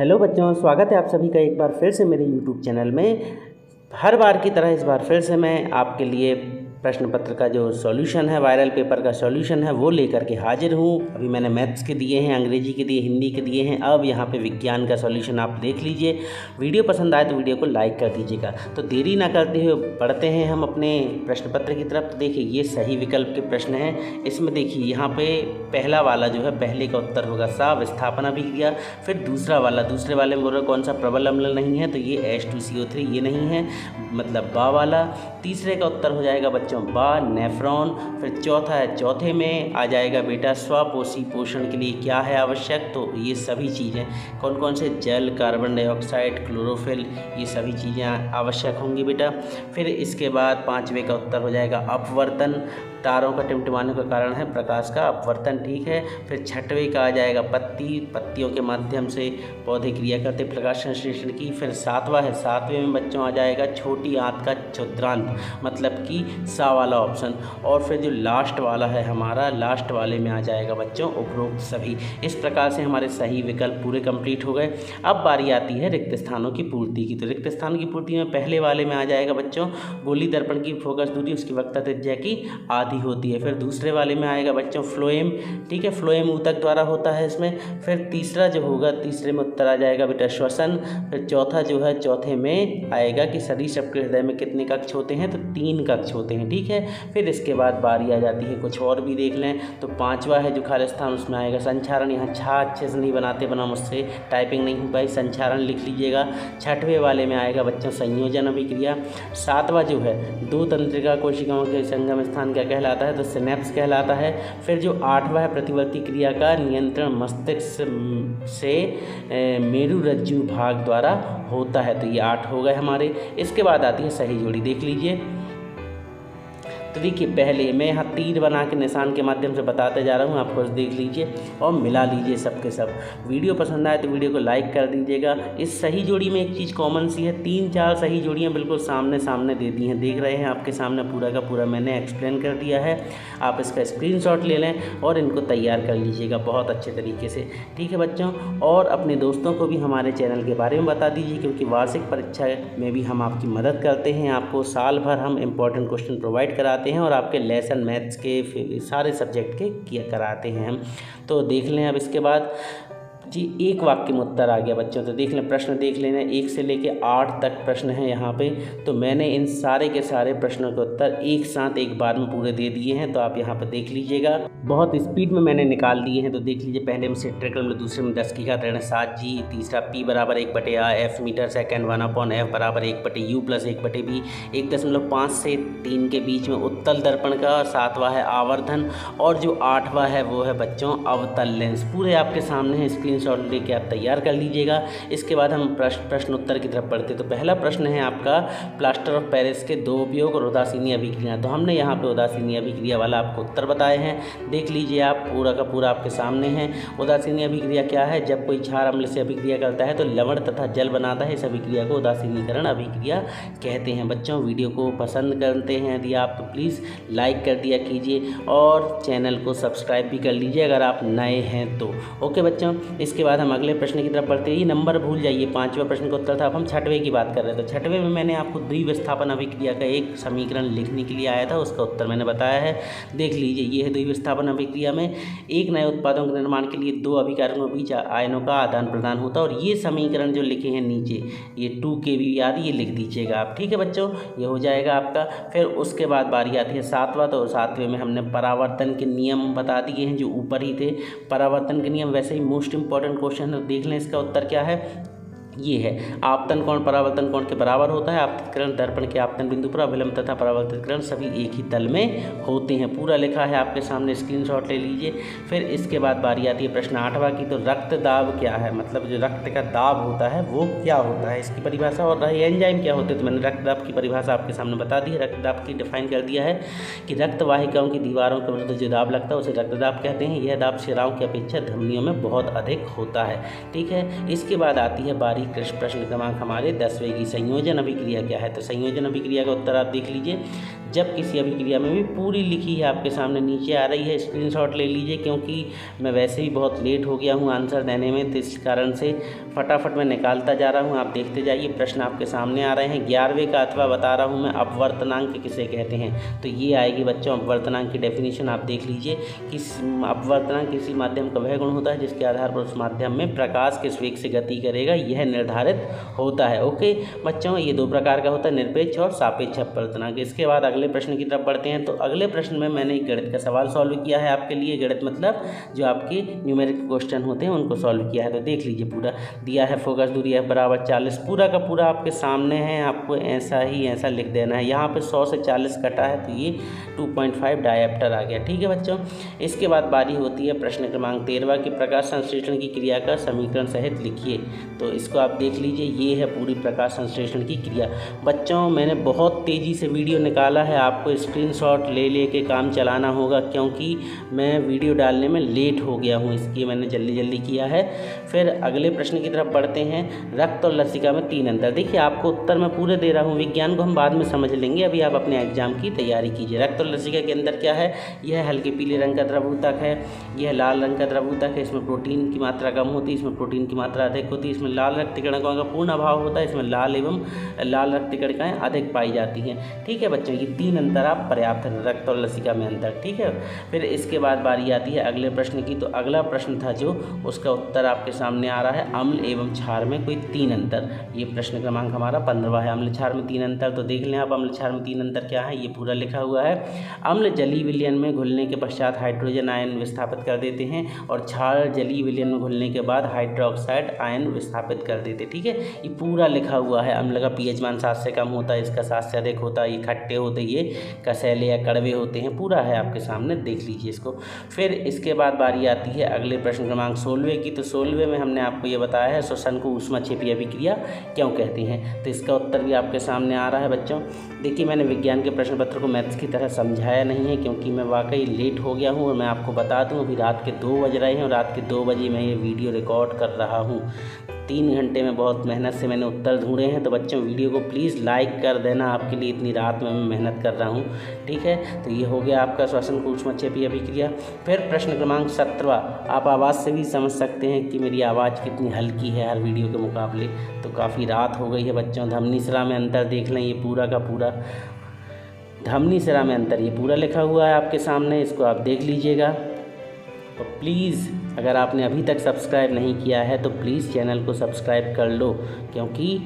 Hello बच्चों, स्वागत है आप सभी का एक बार फिर से मेरे YouTube चैनल में। हर बार की तरह इस बार फिर से मैं आपके लिए प्रश्न पत्र का जो सॉल्यूशन है, वायरल पेपर का सॉल्यूशन है, वो लेकर के हाजिर हूँ। अभी मैंने मैथ्स के दिए हैं, अंग्रेजी के दिए, हिंदी के दिए हैं। अब यहाँ पे विज्ञान का सॉल्यूशन आप देख लीजिए। वीडियो पसंद आए तो वीडियो को लाइक कर दीजिएगा। तो देरी ना करते हुए बढ़ते हैं हम अपने प्रश्न पत्र की तरफ। तो देखिए, ये सही विकल्प के प्रश्न हैं। इसमें देखिए, यहाँ पे पहला वाला जो है, पहले का उत्तर होगा सा विस्थापन अभिक्रिया। फिर दूसरे वाले में बोल रहा कौन सा प्रबल अम्ल नहीं है, तो ये H2CO3 ये नहीं है, मतलब बा वाला। तीसरे का उत्तर हो जाएगा बच्चों बा नेफ्रॉन। फिर चौथा है, चौथे में आ जाएगा बेटा स्वपोषी पोषण के लिए क्या है आवश्यक, तो ये सभी चीज़ें कौन कौन से, जल, कार्बन डाइऑक्साइड, क्लोरोफिल, ये सभी चीज़ें आवश्यक होंगी बेटा। फिर इसके बाद पाँचवें का उत्तर हो जाएगा अपवर्तन। तारों का टिमटिमाने का कारण है प्रकाश का अपवर्तन, ठीक है। फिर छठवें का आ जाएगा पत्तियों के माध्यम से पौधे क्रिया करते प्रकाश संश्लेषण की। फिर सातवें में बच्चों आ जाएगा छोटी आंत का क्षुद्रांत, मतलब कि सा वाला ऑप्शन। और फिर जो लास्ट वाला है हमारा, लास्ट वाले में आ जाएगा बच्चों उपरोक्त सभी। इस प्रकार से हमारे सही विकल्प पूरे कंप्लीट हो गए। अब बारी आती है रिक्त स्थानों की पूर्ति की। तो रिक्त स्थान की पूर्ति में पहले वाले में आ जाएगा बच्चों गोली दर्पण की फोकस दूरी उसकी वक्रता त्रिज्या की आधी होती है। फिर दूसरे वाले में आएगा बच्चों फ्लोएम, ठीक है, फ्लोएम ऊतक द्वारा होता है इसमें। फिर तीसरा जो होगा, तीसरे में उत्तर आ जाएगा बेटा श्वसन। फिर चौथा जो है, चौथे में आएगा कि सभी सबके हृदय में कितने कक्ष होते हैं, तो 3 कक्ष होते हैं, ठीक है। फिर इसके बाद बारी आ जाती है कुछ और भी देख लें। तो पांचवा है जो खाली स्थान, उसमें आएगा संचारण। यहाँ छा अच्छे से नहीं बनाते, बना मुझसे टाइपिंग नहीं हो पाई, संचारण लिख लीजिएगा। छठवें वाले में आएगा बच्चों संयोजन अभिक्रिया। सातवां जो है, 2 तंत्रिका कोशिकाओं के संगम स्थान क्या कहलाता है, तो सिनेप्स कहलाता है। फिर जो 8वां है प्रतिवर्ती क्रिया का नियंत्रण मस्तिष्क से मेरुरज्जु भाग द्वारा होता है, तो ये 8 हो गए हमारे। इसके बाद आती है सही जोड़ी, देख लीजिए। तो देखिए, पहले मैं यहाँ तीर बना के निशान के माध्यम से बताते जा रहा हूँ, आप खुद देख लीजिए और मिला लीजिए सबके सब। वीडियो पसंद आए तो वीडियो को लाइक कर दीजिएगा। इस सही जोड़ी में एक चीज़ कॉमन सी है, 3-4 सही जोड़ियाँ बिल्कुल सामने सामने दे दी हैं, देख रहे हैं आपके सामने, पूरा का पूरा मैंने एक्सप्लेन कर दिया है। आप इसका स्क्रीनशॉट ले लें और इनको तैयार कर लीजिएगा बहुत अच्छे तरीके से, ठीक है बच्चों। और अपने दोस्तों को भी हमारे चैनल के बारे में बता दीजिए, क्योंकि वार्षिक परीक्षा में भी हम आपकी मदद करते हैं। आपको साल भर हम इम्पोर्टेंट क्वेश्चन प्रोवाइड कराते हैं और आपके लेसन मैथ्स के सारे सब्जेक्ट के किया कराते हैं हम। तो देख लें अब इसके बाद जी, एक वाक्य में उत्तर आ गया बच्चों। तो देख लें, प्रश्न देख लेना, 1 से लेके 8 तक प्रश्न हैं यहाँ पे। तो मैंने इन सारे के सारे प्रश्नों के उत्तर एक साथ एक बार में पूरे दे दिए हैं, तो आप यहाँ पे देख लीजिएगा। बहुत स्पीड में मैंने निकाल दिए हैं, तो देख लीजिए। पहले में सेंट्रिकल में, दूसरे में 10 की घात 7 जी, तीसरा P बराबर 1/A F metre second, 1/F बराबर 1/U प्लस 1/B, 1.5 से 3 के बीच में उत्तल दर्पण का। 7वां है आवर्धन, और जो 8वां है वो है बच्चों अवतल लेंस। पूरे आपके सामने है, स्क्रीनशॉट लेके आप तैयार कर लीजिएगा। इसके बाद हम प्रश्न उत्तर की तरफ बढ़ते। तो पहला प्रश्न है आपका, प्लास्टर ऑफ पेरिस के 2 उपयोग और उदासीनी अभिक्रिया। तो हमने यहाँ पे उदासीनी अभिक्रिया वाला आपको उत्तर बताए हैं, देख लीजिए आप, पूरा का पूरा आपके सामने है। उदासीनी अभिक्रिया क्या है, जब कोई क्षार अम्ल से अभिक्रिया करता है तो लवण तथा जल बनाता है, इस अभिक्रिया को उदासीनीकरण अभिक्रिया कहते हैं। बच्चों, वीडियो को पसंद करते हैं यदि आप, तो प्लीज़ लाइक कर दिया कीजिए और चैनल को सब्सक्राइब भी कर लीजिए अगर आप नए हैं तो। ओके बच्चों, इसके बाद हम अगले प्रश्न की तरफ बढ़ते हैं। ये नंबर भूल जाइए, 5वें प्रश्न का उत्तर था। अब हम 6वें की बात कर रहे थे। तो 6वें में मैंने आपको द्विविस्थापन अभिक्रिया का एक समीकरण लिखने के लिए आया था, उसका उत्तर मैंने बताया है, देख लीजिए। ये है द्विविस्थापन अभिक्रिया में एक नए उत्पादों के निर्माण के लिए 2 अभिकारकों के बीच आयनों का आदान प्रदान होता है। और ये समीकरण जो लिखे हैं नीचे, ये 2K भी याद, ये लिख दीजिएगा आप, ठीक है बच्चों, ये हो जाएगा आपका। फिर उसके बाद बारी आती है 7वां। तो 7वें में हमने परावर्तन के नियम बता दिए हैं जो ऊपर ही थे। परावर्तन के नियम वैसे ही मोस्ट इंपॉर्टेंट क्वेश्चन है, देख लें इसका उत्तर क्या है। ये है, आपतन कोण परावर्तन कोण के बराबर होता है। आपतित किरण दर्पण के आपतन बिंदु पर, अभिलंब तथा परावर्तित किरण सभी एक ही तल में होते हैं। पूरा लिखा है आपके सामने, स्क्रीनशॉट ले लीजिए। फिर इसके बाद बारी आती है प्रश्न 8वां की। तो रक्त दाब क्या है, मतलब जो रक्त का दाब होता है वो क्या होता है, इसकी परिभाषा। और एंजाइम क्या होते हैं, तो मैंने रक्त दाब की परिभाषा आपके सामने बता दी है। रक्त दाब की डिफाइन कर दिया है कि रक्त वाहिकाओं की दीवारों के विरुद्ध जो दाब लगता है उसे रक्त दाब कहते हैं। यह दाब शिराओं की अपेक्षा धमनियों में बहुत अधिक होता है, ठीक है। इसके बाद आती है बारी प्रश्न क्रमांक हमारे 10वें की, संयोजन अभिक्रिया क्या है। तो संयोजन अभिक्रिया का उत्तर आप देख लीजिए। जब किसी अभिक्रिया में भी पूरी लिखी है आपके सामने नीचे आ रही है, स्क्रीनशॉट ले लीजिए, क्योंकि मैं वैसे ही बहुत लेट हो गया हूँ आंसर देने में, तो इस कारण से फटाफट मैं निकालता जा रहा हूँ। आप देखते जाइए, प्रश्न आपके सामने आ रहे हैं। 11वें का अथवा बता रहा हूँ मैं, अपवर्तनांक किसे कहते हैं, तो ये आएगी बच्चों अपवर्तनांक की डेफिनेशन। आप देख लीजिए कि अपवर्तनांक किसी माध्यम का वह गुण होता है जिसके आधार पर उस माध्यम में प्रकाश किस वेग से गति करेगा, यह निर्धारित होता है। ओके बच्चों, ये दो प्रकार का होता है, निरपेक्ष और सापेक्ष अपवर्तनांक। इसके बाद अगले प्रश्न की तरफ बढ़ते हैं। तो अगले प्रश्न में मैंने एक गणित का सवाल सॉल्व किया है आपके लिए। गणित मतलब जो आपके न्यूमेरिक क्वेश्चन होते हैं उनको सॉल्व किया है। तो देख लीजिए, पूरा दिया है फोकस दूरी F बराबर 40, पूरा का पूरा आपके सामने है, आपको ऐसा ही ऐसा लिख देना है। यहाँ पे 100 से 40 कटा है तो ये 2.5 डायप्टर आ गया। ठीक है बच्चों, इसके बाद बारी होती है प्रश्न क्रमांक 13 की, प्रकाश संश्लेषण की क्रिया का समीकरण सहित लिखिए। तो इसको आप देख लीजिए, ये है पूरी प्रकाश संश्लेषण की क्रिया। बच्चों मैंने बहुत तेज़ी से वीडियो निकाला है, आपको स्क्रीनशॉट ले के काम चलाना होगा, क्योंकि मैं वीडियो डालने में लेट हो गया हूँ, इसलिए मैंने जल्दी किया है। फिर अगले प्रश्न की तरफ बढ़ते हैं। रक्त और लसिका में 3 अंतर। देखिए आपको उत्तर मैं पूरे दे रहा हूँ, विज्ञान को हम बाद में समझ लेंगे, अभी आप अपने एग्जाम की तैयारी कीजिए। रक्त और लसिका के अंदर क्या है, यह हल्के पीले रंग का द्रवऊतक है, यह लाल रंग का द्रवऊतक है। इसमें प्रोटीन की मात्रा कम होती है, इसमें प्रोटीन की मात्रा अधिक होती है। इसमें लाल रक्तकणिकाओं का पूर्ण अभाव होता है, इसमें लाल रक्तकणिकाएँ अधिक पाई जाती हैं। ठीक है बच्चों, ये 3 अंतर आप पर्याप्त है रक्त और लसिका में अंतर। ठीक है, फिर इसके बाद बारी आती है अगले प्रश्न की। तो अगला प्रश्न था जो, उसका उत्तर आपके सामने आ रहा है, अम्ल एवं क्षार में कोई 3 अंतर। ये प्रश्न क्रमांक हमारा 15वां है, अम्ल क्षार में 3 अंतर। तो देख लें आप अम्ल क्षार में 3 अंतर क्या है, ये पूरा लिखा हुआ है। अम्ल जलीय विलयन में घुलने के पश्चात हाइड्रोजन आयन विस्थापित कर देते हैं, और क्षार जलीय विलयन में घुलने के बाद हाइड्रोक्साइड आयन विस्थापित कर देते। ठीक है, ये पूरा लिखा हुआ है। अम्ल का पीएच मान 7 से कम होता है, इसका 7 से अधिक होता है, ये खट्टे होते, ये कसैले या कड़वे होते हैं, पूरा है आपके सामने, देख लीजिए इसको। फिर इसके बाद बारी आती है अगले प्रश्न क्रमांक 16 की। तो 16वें में हमने आपको ये बताया है श्वसन को ऊष्माक्षेपीय अभिक्रिया क्यों कहते हैं, तो इसका उत्तर भी आपके सामने आ रहा है बच्चों। देखिए मैंने विज्ञान के प्रश्न पत्र को मैथ्स की तरह समझाया नहीं है, क्योंकि मैं वाकई लेट हो गया हूँ। और मैं आपको बता दूँ, अभी रात के 2 बज रहे हैं, और रात के 2 बजे मैं ये वीडियो रिकॉर्ड कर रहा हूँ। 3 घंटे में बहुत मेहनत से मैंने उत्तर ढूंढे हैं। तो बच्चों वीडियो को प्लीज़ लाइक कर देना, आपके लिए इतनी रात में मैं मेहनत कर रहा हूँ। ठीक है, तो ये हो गया आपका श्वसन को ऊष्माक्षेपीय अभिक्रिया। फिर प्रश्न क्रमांक 17, आप आवाज़ से भी समझ सकते हैं कि मेरी आवाज़ कितनी हल्की है हर वीडियो के मुकाबले। तो काफ़ी रात हो गई है बच्चों। धमनी सिरा में अंतर देख लें, ये पूरा का पूरा धमनी सिरा में अंतर ये पूरा लिखा हुआ है आपके सामने, इसको आप देख लीजिएगा। तो प्लीज़ अगर आपने अभी तक सब्सक्राइब नहीं किया है तो प्लीज़ चैनल को सब्सक्राइब कर लो, क्योंकि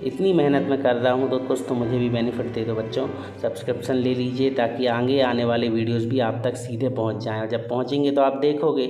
इतनी मेहनत मैं कर रहा हूँ तो कुछ तो मुझे भी बेनिफिट दे दो बच्चों। सब्सक्रिप्शन ले लीजिए ताकि आगे आने वाले वीडियोस भी आप तक सीधे पहुँच जाएँ, और जब पहुँचेंगे तो आप देखोगे।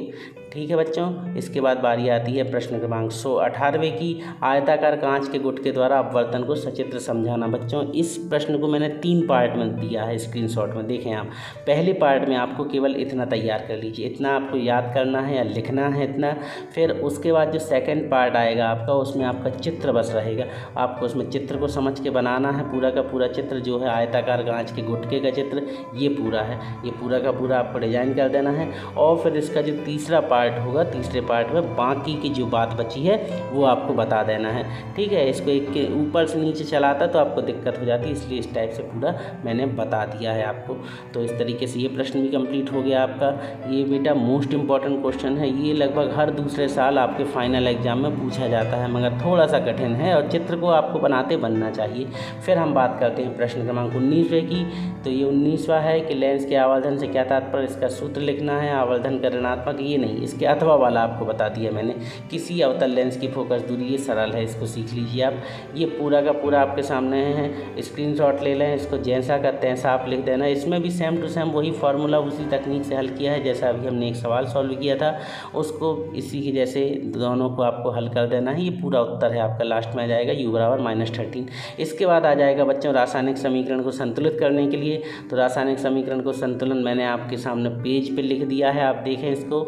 ठीक है बच्चों, इसके बाद बारी आती है प्रश्न क्रमांक 18वें की, आयताकार कांच के गुटके द्वारा अपवर्तन को सचित्र समझाना। बच्चों इस प्रश्न को मैंने 3 पार्ट में दिया है स्क्रीनशॉट में, देखें आप। पहले पार्ट में आपको केवल इतना तैयार कर लीजिए, इतना आपको याद करना है या लिखना है इतना। फिर उसके बाद जो सेकंड पार्ट आएगा आपका, उसमें आपका चित्र बस रहेगा, आपको उसमें चित्र को समझ के बनाना है। पूरा का पूरा चित्र जो है आयताकार कांच के गुटके का चित्र ये पूरा है, ये पूरा का पूरा आपको डिजाइन कर देना है। और फिर इसका जो तीसरा पार्ट होगा, तीसरे पार्ट में बाकी की जो बात बची है वो आपको बता देना है। ठीक है, इसको एक के ऊपर से नीचे चलाता तो आपको दिक्कत हो जाती, इसलिए इस टाइप से पूरा मैंने बता दिया है आपको। तो इस तरीके से ये प्रश्न भी कंप्लीट हो गया आपका। ये बेटा मोस्ट इम्पॉर्टेंट क्वेश्चन है, ये लगभग हर दूसरे साल आपके फाइनल एग्जाम में पूछा जाता है, मगर थोड़ा सा कठिन है और चित्र को आपको बनाते बनना चाहिए। फिर हम बात करते हैं प्रश्न क्रमांक 19वें की। तो ये 19वां है कि लेंस के आवर्धन से क्या तात्पर्य, इसका सूत्र लिखना है। आवर्धन का ऋणात्मक, ये नहीं, इसके अथवा वाला आपको बता दिया मैंने। किसी अवतल लेंस की फोकस दूरी, ये सरल है, इसको सीख लीजिए आप। ये पूरा का पूरा आपके सामने है, स्क्रीनशॉट ले लें, इसको जैसा का तैसा आप लिख देना। इसमें भी सेम टू सेम वही फार्मूला उसी तकनीक से हल किया है, जैसा अभी हमने एक सवाल सॉल्व किया था उसको इसी के जैसे दोनों को आपको हल कर देना है। ये पूरा उत्तर है आपका, लास्ट में आ जाएगा u बराबर -13। इसके बाद आ जाएगा बच्चों रासायनिक समीकरण को संतुलित करने के लिए। तो रासायनिक समीकरण को संतुलन मैंने आपके सामने पेज पे लिख दिया है, आप देखें इसको।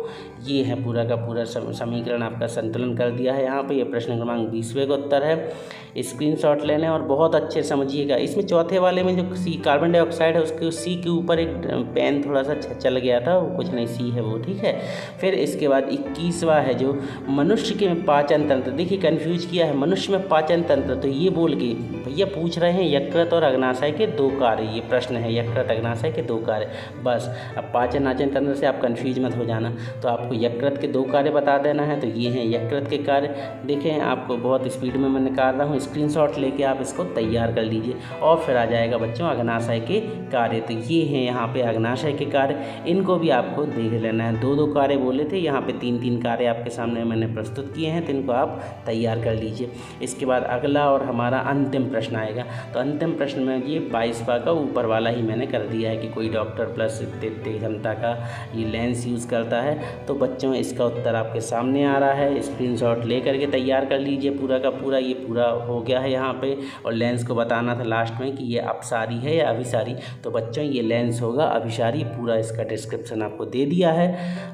ये है पूरा का पूरा समीकरण आपका संतुलन कर दिया है यहाँ पे। ये प्रश्न क्रमांक 20वें का उत्तर है। स्क्रीनशॉट ले लें और बहुत अच्छे से समझिएगा। इसमें चौथे वाले में जो कार्बन डाइऑक्साइड है उसके सी के ऊपर एक पेन थोड़ा सा चल गया था, वो कुछ नहीं, सी है वो, ठीक है। फिर इसके बाद 21वां है जो मनुष्य के पाचन तंत्र। देखिए कन्फ्यूज किया है, मनुष्य में पाचन तंत्र, तो ये बोल के भैया पूछ रहे हैं यकृत और अग्नाशय के 2 कार्य। ये प्रश्न है यकृत अग्नाशय के 2 कार्य, बस। अब पाचन नाचन तंत्र से आप कन्फ्यूज मत हो जाना। तो आपको यकृत के 2 कार्य बता देना है, तो ये हैं यकृत के कार्य। देखें आपको बहुत स्पीड में मैं निकाल रहा हूँ, स्क्रीनशॉट लेके आप इसको तैयार कर लीजिए। और फिर आ जाएगा बच्चों अग्नाशय के कार्य। तो ये हैं यहाँ पे अग्नाशय के कार्य, इनको भी आपको देख लेना है। 2-2 कार्य बोले थे, यहाँ पे 3-3 कार्य आपके सामने मैंने प्रस्तुत किए हैं, तो इनको आप तैयार कर लीजिए। इसके बाद अगला और हमारा अंतिम प्रश्न आएगा। तो अंतिम प्रश्न में ये 22वां का ऊपर वाला ही मैंने कर दिया है कि कोई डॉक्टर प्लस क्षमता का ये लेंस यूज़ करता है। तो बच्चों इसका उत्तर आपके सामने आ रहा है, स्क्रीनशॉट ले करके तैयार कर लीजिए पूरा का पूरा। ये पूरा हो गया है यहाँ पे। और लेंस को बताना था लास्ट में कि ये अपसारी है या अभिसारी। तो बच्चों ये लेंस होगा अभिसारी। पूरा इसका डिस्क्रिप्शन आपको दे दिया है।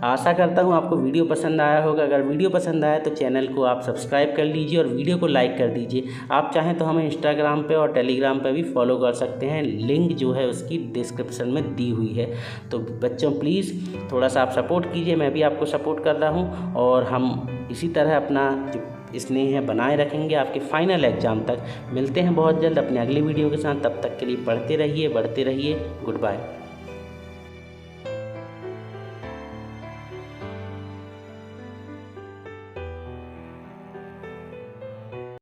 आशा करता हूँ आपको वीडियो पसंद आया होगा। अगर वीडियो पसंद आया तो चैनल को आप सब्सक्राइब कर लीजिए और वीडियो को लाइक कर दीजिए। आप चाहें तो हमें इंस्टाग्राम पे और टेलीग्राम पे भी फॉलो कर सकते हैं, लिंक जो है उसकी डिस्क्रिप्शन में दी हुई है। तो बच्चों प्लीज़ थोड़ा सा आप सपोर्ट कीजिए, मैं भी आपको सपोर्ट कर रहा हूँ। और हम इसी तरह अपना जो स्नेह है बनाए रखेंगे आपके फाइनल एग्ज़ाम तक। मिलते हैं बहुत जल्द अपने अगली वीडियो के साथ। तब तक के लिए पढ़ते रहिए, बढ़ते रहिए। Good bye.